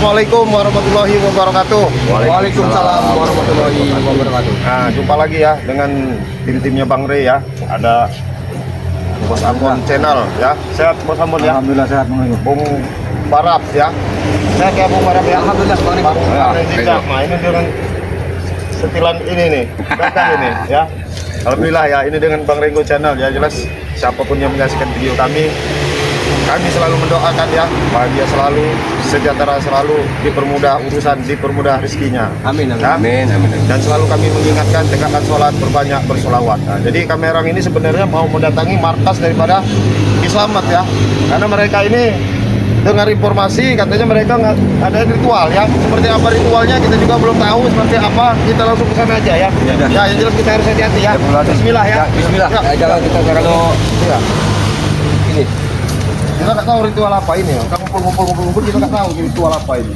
Assalamualaikum warahmatullahi wabarakatuh. Waalaikumsalam warahmatullahi wabarakatuh. Nah, jumpa lagi ya dengan tim-timnya Bang Rey ya. Ada Bos Ambon Channel ya. Sehat Bos Ambon ya. Alhamdulillah sehat Bang. Bung Barap ya. Sehat ya Bung Barap ya. Alhamdulillah Bang. Nah, ini dengan setilan ini nih. Kakak ini ya. Alhamdulillah ya, ini dengan Bang Renggo Channel ya. Jelas siapapun yang menyaksikan video kami selalu mendoakan ya, bahagia selalu, sejahtera selalu, dipermudah urusan, dipermudah rezekinya. Amin, amin. Ya? Amin, amin. Dan selalu kami mengingatkan tegakkan sholat, berbanyak bersolawat. Nah, jadi kami orang ini sebenarnya mau mendatangi markas daripada Islamat ya, karena mereka ini dengar informasi katanya mereka nggak ada ritual ya. Seperti apa ritualnya kita juga belum tahu seperti apa. Kita langsung ke sana aja ya. Ya, yang jelas kita harus hati-hati ya. Bismillah ya. Bismillah. Ya, jalan kita kalau ya. ini. Kita nggak tahu ritual apa ini ya. Kita ngumpul kita nggak tahu ritual apa ini.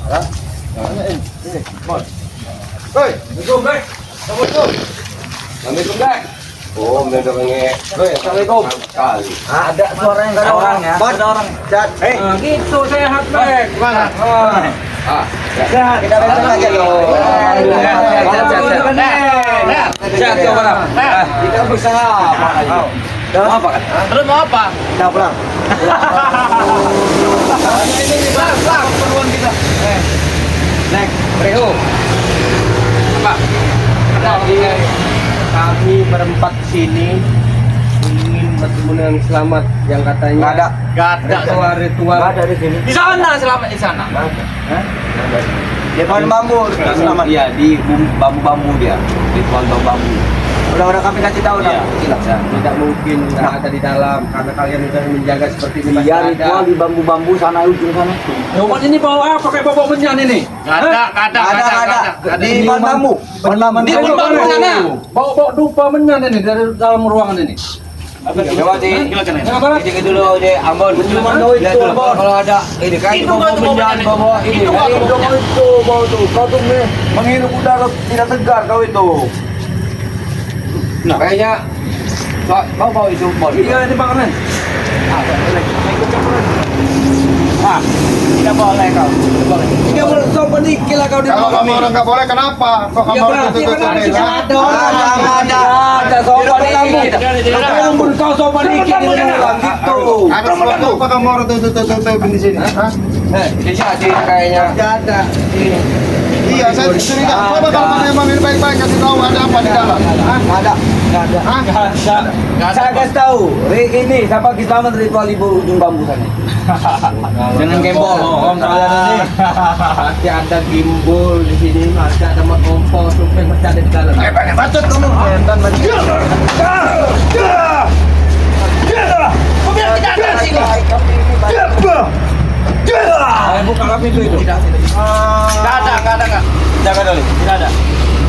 Ya. Nah, ini. Bon. Hei, assalamualaikum, Bang. Assalamualaikum. Assalamualaikum, Bang. Oh, udah ngene. Assalamualaikum. Kali. Ada suara yang nggak ada orang ya? Ada orang. Cat. Gitu sehat, Bang. Gimana? Sehat. Kita beres aja loh. Sehat kau mana? Kita berusaha. Mau apa kan? Terus mau apa? Kita pulang. Pulang, perluan kita. Nek, Reho. Pak. Kami berempat sini ingin bertemu dengan Selamat yang katanya Nggak ada. ritual. Nggak ada di sini. Di sana Selamat di sana. Di pohon bambu. Selamat. Iya, di bambu-bambu dia. Di pohon bambu. Udah kami kasih tahu Iya, dah. tidak mungkin nggak ada di dalam karena kalian sudah menjaga seperti ini. Iya, ritual di bambu-bambu sana ujung sana. Roman ini bawa apa? Pakai bawa menyan ini? Nggak ada. Di pohon bambu. Pohon bambu. Di bawah sana. Bawa dupa menyan ini dari dalam ruangan ini. Coba sih, Apa? ini dulu deh, Ambon. Cuma tahu itu, Ambon. Kalau ada ini kan Itu bawa kan menyan, bawa ini. Itu bau tuh. Kau tuh menghirup udara tidak segar kau itu. Nah, kayaknya kau bawa itu Ambon. Iya, ini makanan. Ah, tidak boleh kau. Tidak boleh sopan dikit lah kau di Kalau kamu orang nggak boleh, kenapa? Kok kamu orang tutup-tutupin? Ada orang. Ada sopan dikit. Ampun kau sopan dikit ini orang Gitu. Ada sesuatu apa kamu orang tutup-tutupin di sini? Hah? Ini sih kayaknya. Tidak ada. Iya, saya curiga. Coba kalau kamu emang ini baik-baik kasih tahu ada apa di dalam. Hah? Nggak ada. Nggak ada. Hah? Saya kasih tahu. Ini siapa Selamat ritual ibu ujung bambu sana. Dengan gembol. Masih ada gimbal di sini, masih ada motor kompor, supir masih ada di dalam. Patut kamu. Setan macam. Mobil tidak ada sini. Buka pintu itu. Tidak ada. Jaga dulu. Tidak ada.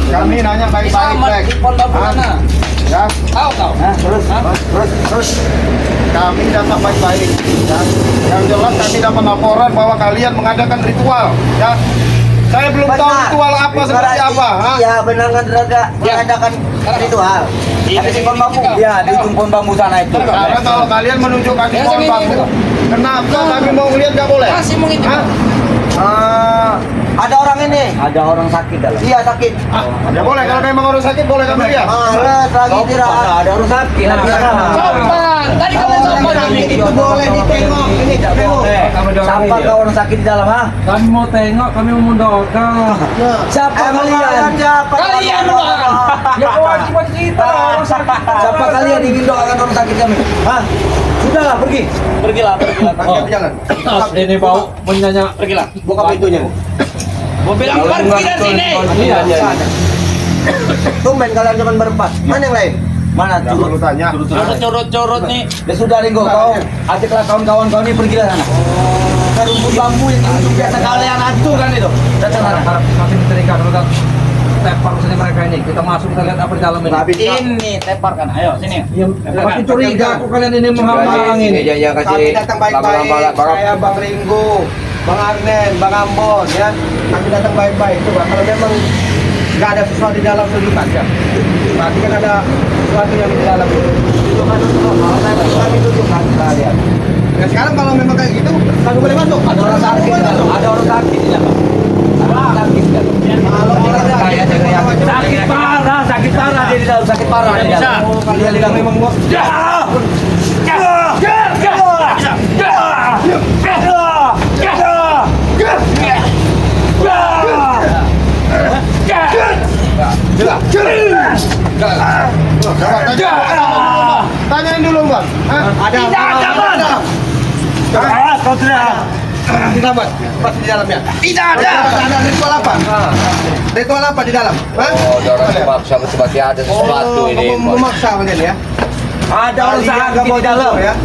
Kami nanya baik-baik. Selamat Black. di pondok Hah? mana? Ya, Tahu. Terus. kami datang baik-baik. Ya. Yang jelas kami dapat laporan bahwa kalian mengadakan ritual. Ya, saya belum tahu ritual apa seperti apa. Hah? Iya, benar mengadakan ritual. Ada di pohon bambu. Iya, di ujung pohon bambu sana itu. Karena kalau kalian menunjukkan di pohon bambu, kenapa kami mau lihat nggak boleh? Kasih mau Hah? Ada orang ini. Ada orang sakit dalam. Iya, sakit. Ya boleh, kalau memang orang sakit boleh kami lihat. Males lagi tidak. Ada orang sakit. Sopan. Tadi kamu sopan ini. Itu boleh ditengok. Ini tidak boleh. Siapa kau orang sakit di dalam, ha? Kami mau tengok, kami mau mendoakan. Siapa kalian? Siapa Kalian doakan. Ya kewajiban kita orang sakit. Siapa kalian ingin doakan orang sakit kami? Hah? Sudahlah, pergi. Pergilah. Kami jangan. Ini bau menyanyi. Pergilah. Buka pintunya. Mau bilang pergi dari sini. Iya. Tumben kalian cuma berempat. Mana yang lain? Mana? Ya perlu tanya. Corot nih. Ya sudah, Ringo, kau ajaklah kawan-kawan kau ini pergilah sana. Ke rumput bambu yang itu biasa kalian atur kan itu. Datang sana. Harap masih diterika kalau kan tepar sini mereka ini. Kita masuk kita lihat apa di dalam ini. Ini tepar kan. Ayo sini. Makin curiga aku kalian ini menghalang ini. Ya Kami datang baik-baik. Saya Bang Ringo, Bang Arnen, Bang Ambon, ya. Kami datang baik-baik. Coba kalau memang nggak ada sesuatu di dalam tunjukkan ya. Berarti kan ada sesuatu yang di dalam itu. Tunjukkan dulu. Kami tunjukkan kalian. Nah, sekarang kalau memang kayak gitu, kagak boleh masuk. Ada orang sakit di dalam. Ada orang sakit di dalam. Ada orang sakit di dalam. Kalau orang kaya jaga yang Sakit parah dia di dalam. Sakit parah di dalam. dia bilang memang bos. Tanyain dulu bang. Ada apa? Tidak bang, pasti di dalamnya. Tidak ada. Ada ritual apa? Ritual apa di dalam? Hah? Oh, ada orang memaksa seperti ada sesuatu ini. Memaksa kalian ya? Ada orang sakit di dalam. Ya?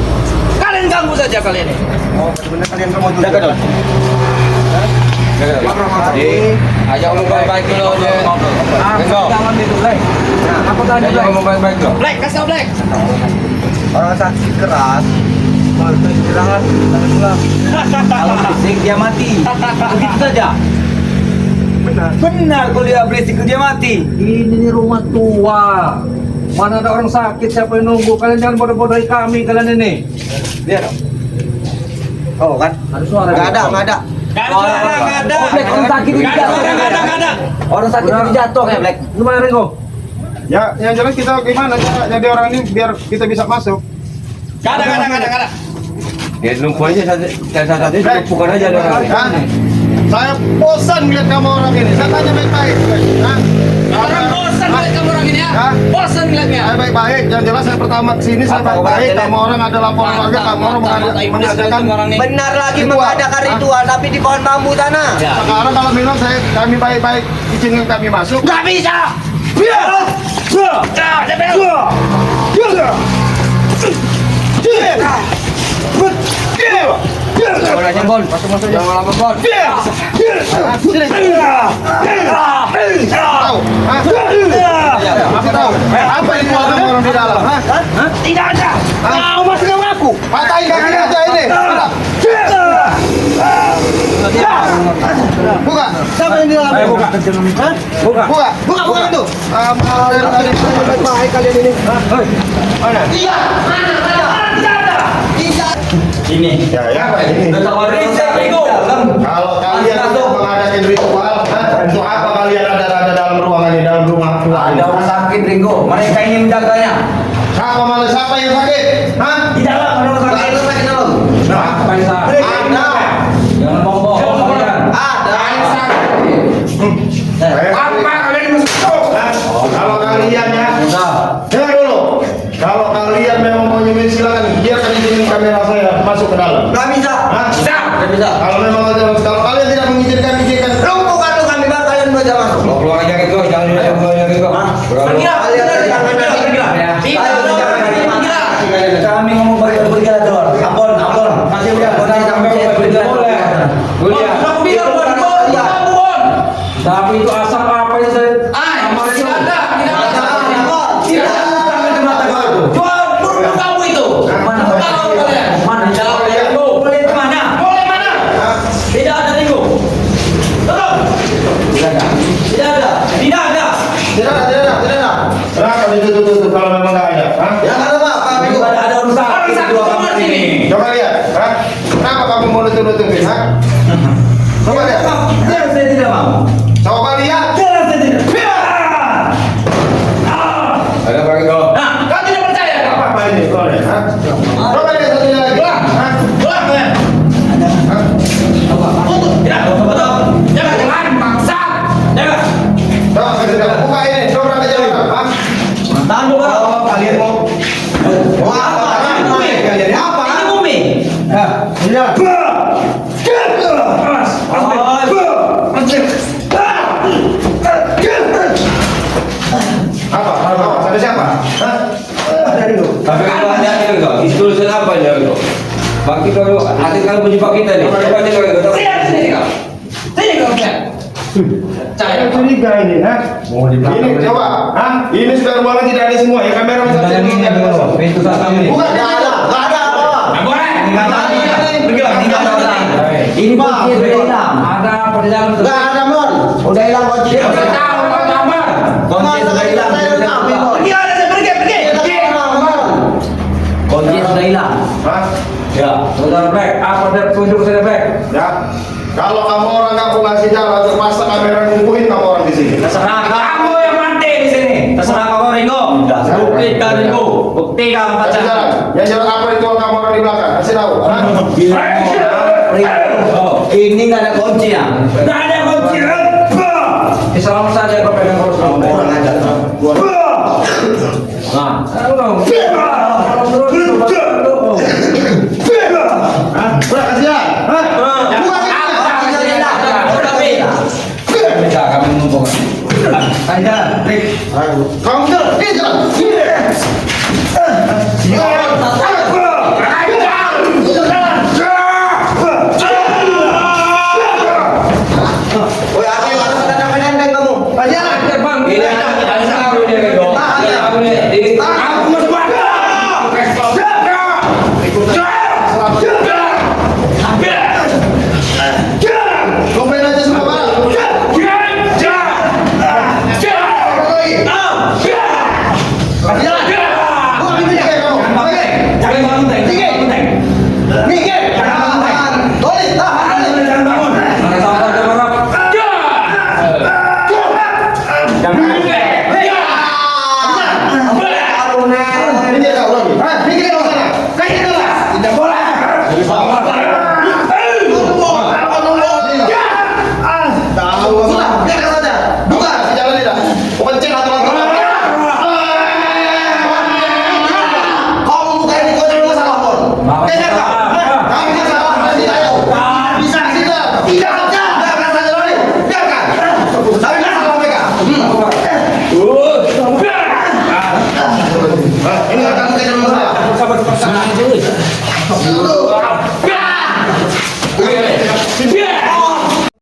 Kalian ganggu saja kalian ini. Oh, benar kalian kamu dulu. Jaga dulu. Ayo ngomong baik-baik dulu. Jangan itu, Black. Aku tanya Black. Ngomong baik-baik dulu. Black, kasih tau Black. Orang sakit keras, mau itu istirahat, jangan pulang. Kalau berisik dia mati. Begitu saja. Benar. Benar kalau dia berisik dia mati. Ini rumah tua. Mana ada orang sakit, siapa yang nunggu? Kalian jangan bodoh-bodohi kami kalian ini. Lihat. Oh kan? Ada suara. Nggak ada, nggak ada. Nggak ada. Orang sakit ini jatuh. Nggak ada. Orang sakit ini jatuh kayak Black. Gimana Ringo? Ya, yang jelas kita gimana jadi orang ini biar kita bisa masuk. Nggak ada. Ya nunggu aja satu bukan aja ada orang. Hah? Saya bosan melihat kamu orang ini. Saya tanya baik-baik. Hah? Orang bosan melihat kamu orang ini ya. Hah? Bosan melihatnya. Saya baik-baik. Yang jelas saya pertama kesini saya baik-baik. Kamu orang ada laporan warga, kamu orang mengadakan. Benar lagi Ritual. mengadakan ritual, tapi di pohon bambu sana. Sekarang kalau bilang kami baik-baik, izinkan kami masuk. Nggak bisa. Jangan Bon, masuk jangan lama Bon. Tahu? Hah? Masih tahu? Apa itu orang di dalam? Hah? Tidak ada. Kau masih nggak ngaku? Patahin kaki aja ini. Buka. Siapa yang di dalam? Ayo buka. Hah? Buka. Buka itu. Baik kalian ini. Mana? Ini. Ya, apa ini? Kalau kalian mengadakan ritual, untuk apa kalian ada dalam ruangan ini, dalam rumah tua ini? Ada orang sakit Ringo. Mereka ingin menjaganya. Siapa yang sakit? Hah? Di dalam ada orang sakit. Nah, Ada. Jangan bohong kalian. apa kalian masuk? Kalau kalian ya, dengar dulu. Kalau kalian memang mau nyumin silakan, biarkan izinin kamera saya masuk ke dalam. Nggak bisa. Hah? Nggak bisa. Kalau memang kalau kalian tidak mengizinkan, izinkan. Lumpuhkan tuh kami baru kalian bisa masuk. Keluar aja gitu, jangan gitu. Kami ngomong bergila keluar. Ampun. Masih udah. Tapi itu asap apa yang saya? Tidak ada. Kenapa ditutup kalau memang nggak ada? Hah? Ya nggak ada Pak. Kami Ada orang sakit di dua kamar ini. Coba lihat. Hah? Kenapa kamu mau nutup-nutupin? Hah? Coba lihat. Saya tidak mau. Coba lihat. Saya tidak. Ada Pak Ringo. Nah, kau tidak percaya? Apa ini? Hah? Coba lihat satunya lagi. Hah? Hah? Jangan maksa. Jangan. Coba kasih tahu. Buka ini. Coba aja dulu. Hah? Tahan dulu. Oh, kalian mau apa? Kalian apa? Ini bumi. Iya. Apa? Ada siapa? Hah? Ada dulu. Tapi kalau ada itu, institusi apa ya itu? Bagi kalau hati kalau menjebak kita nih. Coba aja kalau sini kau. Sini kau lihat. Saya curiga ini, hah? Ini coba, hah? Ini sudah ruangan tidak ada semua ya, kamera bisa cek dulu ya. Pintu satu ini. Bukan, nggak ada apa. Ini kunci sudah hilang. Ada apa di dalam? Nggak ada Mon. Udah hilang kunci. Kunci sudah hilang. Kunci sudah hilang. Hah? Ya, kunci duduk sana, Bek. Ya. Kalau kamu orang nggak mau ngasih jalan, terpaksa kamera ngumpulin kamu orang di sini. Terserah kamu yang mati di sini. Terserah kamu Ringo. Buktikan Ringo. Buktikan Kasih pacar. jalan. Yang jalan apa itu kamu orang di belakang? Kasih tahu. Hah? Ini nggak ada kunci ya. Tidak ada kunci. Islam saja kau pegang kurus. Kurang ajar. Nah, terus. Hah? Udah kasih ya.